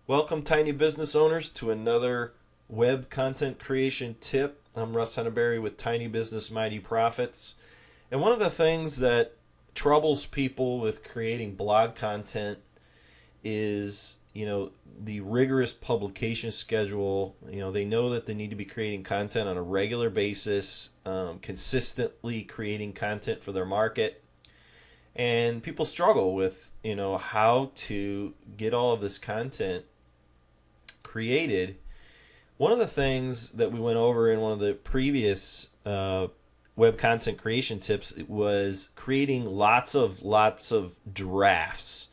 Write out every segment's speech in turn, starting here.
Welcome, tiny business owners, to another web content creation tip. I'm Russ Henneberry with Tiny Business Mighty Profits. And one of the things that troubles people with creating blog content is, the rigorous publication schedule. They know that they need to be creating content on a regular basis, consistently creating content for their market. And people struggle with, how to get all of this content created. One of the things that we went over in one of the previous web content creation tips was creating lots of drafts,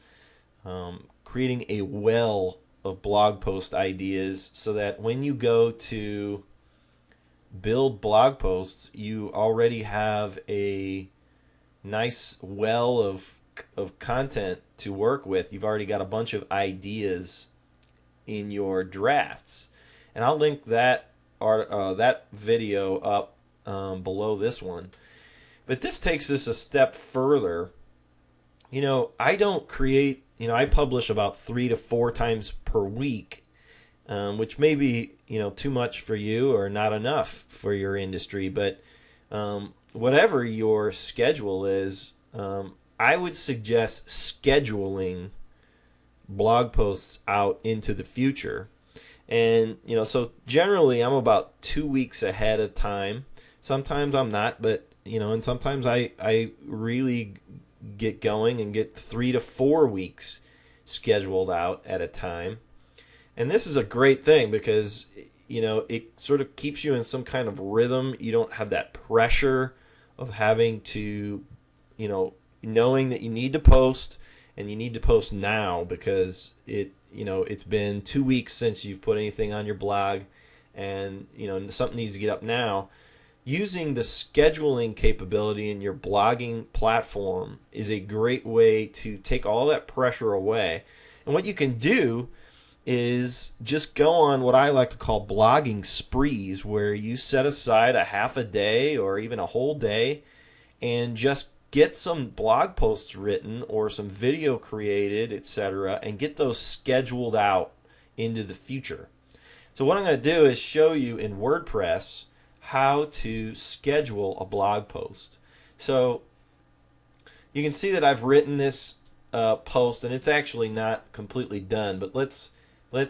creating a well of blog post ideas so that when you go to build blog posts, you already have a nice well of content to work with. You've already got a bunch of ideas in your drafts, and I'll link that video up below this one. But this takes us a step further. I don't create. I publish about 3 to 4 times per week, which may be too much for you or not enough for your industry. But whatever your schedule is, I would suggest scheduling blog posts out into the future. And so generally I'm about 2 weeks ahead of time. Sometimes I'm not, but and sometimes I really get going and get 3 to 4 weeks scheduled out at a time. And this is a great thing because it sort of keeps you in some kind of rhythm. You don't have that pressure of having to knowing that you need to post, and you need to post now because it's been 2 weeks since you've put anything on your blog, and something needs to get up now. Using the scheduling capability in your blogging platform is a great way to take all that pressure away. And what you can do is just go on what I like to call blogging sprees, where you set aside a half a day or even a whole day and just get some blog posts written or some video created, etc., and get those scheduled out into the future. So what I'm going to do is show you in WordPress how to schedule a blog post. So you can see that I've written this post, and it's actually not completely done, but let's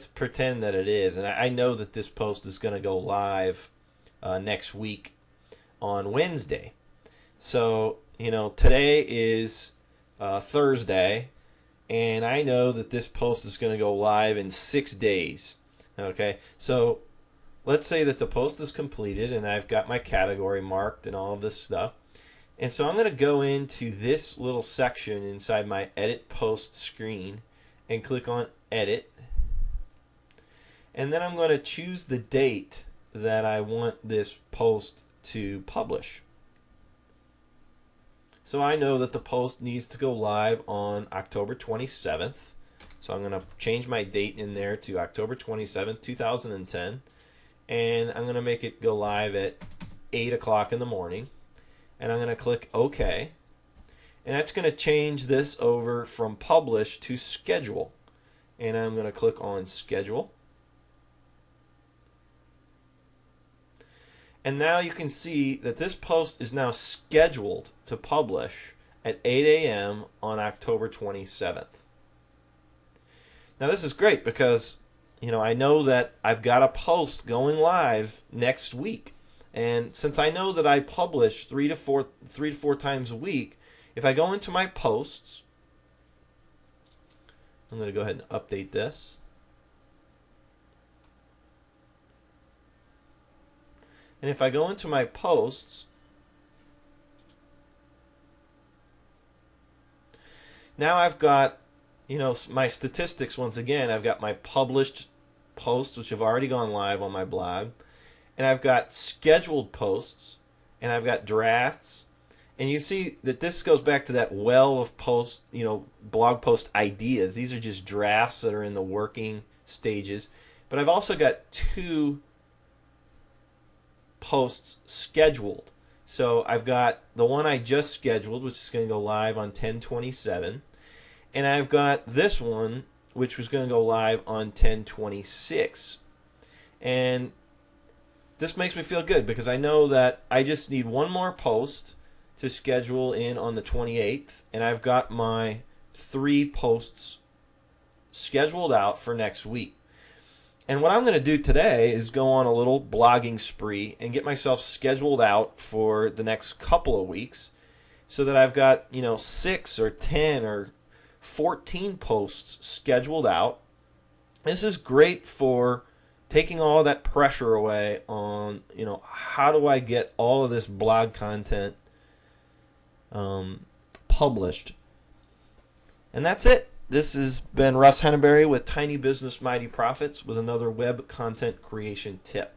pretend that it is. And I know that this post is going to go live next week on Wednesday. So today is Thursday, and I know that this post is going to go live in 6 days. Okay, so let's say that the post is completed and I've got my category marked and all of this stuff. And so I'm going to go into this little section inside my edit post screen and click on edit. And then I'm going to choose the date that I want this post to publish. So I know that the post needs to go live on October 27th. So I'm going to change my date in there to October 27th, 2010. And I'm going to make it go live at 8 o'clock in the morning. And I'm going to click OK. And that's going to change this over from publish to schedule. And I'm going to click on schedule. And now you can see that this post is now scheduled to publish at 8 a.m. on October 27th. Now this is great because I know that I've got a post going live next week. And since I know that I publish 3 to 4 times a week, if I go into my posts, I'm going to go ahead and update this. And if I go into my posts, now I've got, my statistics once again. I've got my published posts, which have already gone live on my blog. And I've got scheduled posts. And I've got drafts. And you see that this goes back to that well of post, blog post ideas. These are just drafts that are in the working stages. But I've also got 2 posts scheduled. So I've got the one I just scheduled, which is going to go live on 10/27, and I've got this one which was going to go live on 10/26. And this makes me feel good because I know that I just need one more post to schedule in on the 28th, and I've got my 3 posts scheduled out for next week. And what I'm going to do today is go on a little blogging spree and get myself scheduled out for the next couple of weeks so that I've got, 6 or 10 or 14 posts scheduled out. This is great for taking all that pressure away on, how do I get all of this blog content published. And that's it. This has been Russ Henneberry with Tiny Business Mighty Profits with another web content creation tip.